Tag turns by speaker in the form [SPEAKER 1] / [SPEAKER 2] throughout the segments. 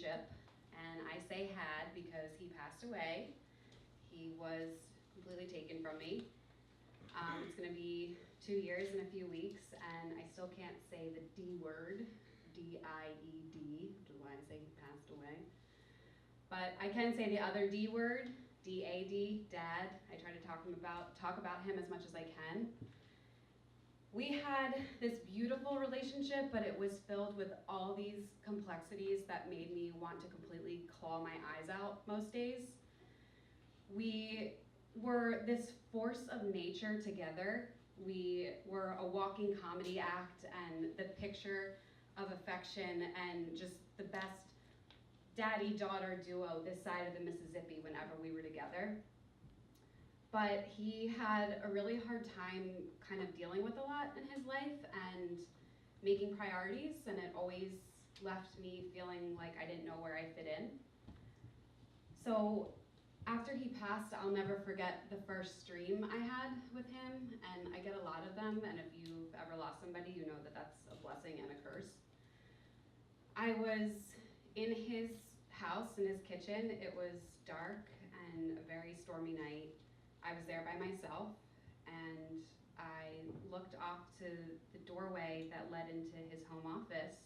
[SPEAKER 1] relationship, and I say had because he passed away. He was completely taken from me. It's going to be 2 years in a few weeks, and I still can't say the D word, D-I-E-D, which is why I say he passed away. But I can say the other D word, D-A-D, Dad. I try to talk about him as much as I can. We had this beautiful relationship, but it was filled with all these complexities that made me want to completely claw my eyes out most days. We were this force of nature together. We were a walking comedy act and the picture of affection and just the best daddy-daughter duo this side of the Mississippi whenever we were together. But he had a really hard time kind of dealing with a lot in his life and making priorities, and it always left me feeling like I didn't know where I fit in. So after he passed, I'll never forget the first dream I had with him, and I get a lot of them, and if you've ever lost somebody, you know that that's a blessing and a curse. I was in his house, in his kitchen. It was dark and a very stormy night. I was there by myself, and I looked off to the doorway that led into his home office,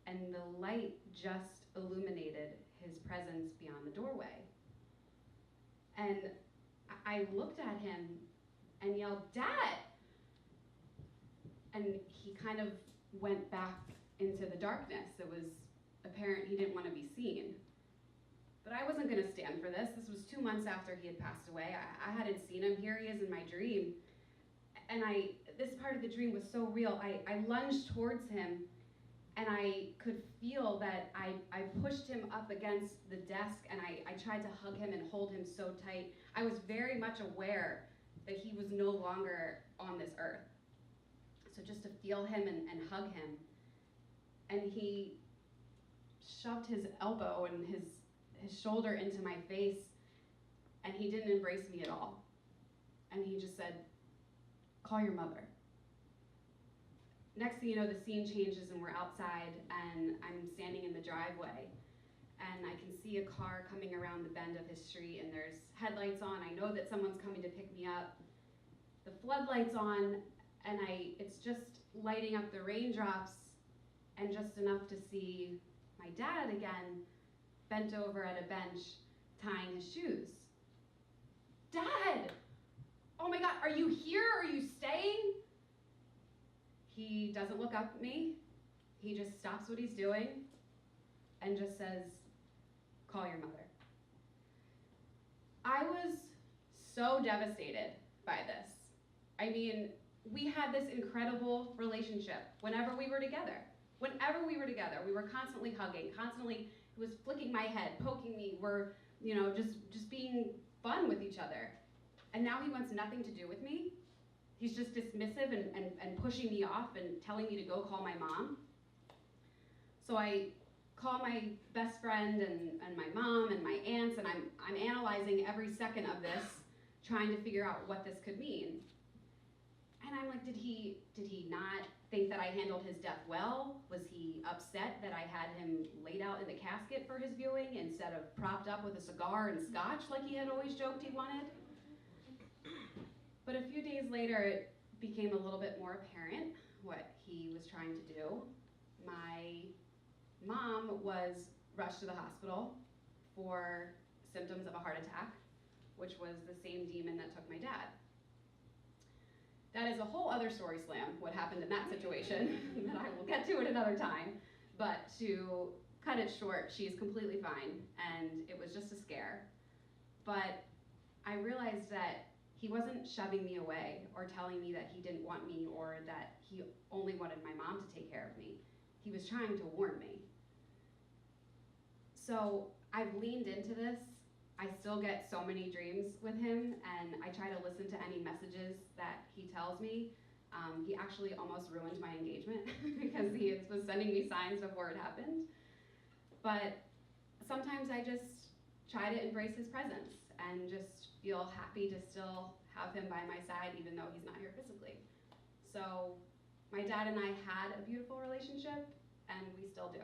[SPEAKER 1] and the light just illuminated his presence beyond the doorway. And I looked at him and yelled, "Dad!" And he kind of went back into the darkness. It was apparent he didn't want to be seen. But I wasn't gonna stand for this. This was 2 months after he had passed away. I hadn't seen him. Here he is in my dream. And this part of the dream was so real. I lunged towards him, and I could feel that I pushed him up against the desk, and I tried to hug him and hold him so tight. I was very much aware that he was no longer on this earth. So just to feel him and hug him. And he shoved his elbow and his shoulder into my face, and he didn't embrace me at all. And he just said, "Call your mother." Next thing you know, the scene changes and we're outside, and I'm standing in the driveway, and I can see a car coming around the bend of his street, and there's headlights on. I know that someone's coming to pick me up. The floodlights on, and it's just lighting up the raindrops, and just enough to see my dad again, bent over at a bench, tying his shoes. "Dad! Oh my God, are you here? Are you staying?" He doesn't look up at me. He just stops what he's doing and just says, "Call your mother." I was so devastated by this. I mean, we had this incredible relationship whenever we were together. Whenever we were together, we were constantly hugging, constantly, he was flicking my head, poking me, we're, just being fun with each other. And now he wants nothing to do with me. He's just dismissive and pushing me off and telling me to go call my mom. So I call my best friend and my mom and my aunts, and I'm analyzing every second of this, trying to figure out what this could mean. And I'm like, did he not think that I handled his death well? Was he upset that I had him laid out in the casket for his viewing instead of propped up with a cigar and scotch like he had always joked he wanted? But a few days later, it became a little bit more apparent what he was trying to do. My mom was rushed to the hospital for symptoms of a heart attack, which was the same demon that took my dad. That is a whole other story slam, what happened in that situation, that I will get to at another time. But to cut it short, she's completely fine, and it was just a scare. But I realized that he wasn't shoving me away or telling me that he didn't want me or that he only wanted my mom to take care of me. He was trying to warn me. So I've leaned into this. I still get so many dreams with him, and I try to listen to any messages that he tells me. He actually almost ruined my engagement because he was sending me signs before it happened. But sometimes I just try to embrace his presence and just feel happy to still have him by my side even though he's not here physically. So my dad and I had a beautiful relationship, and we still do.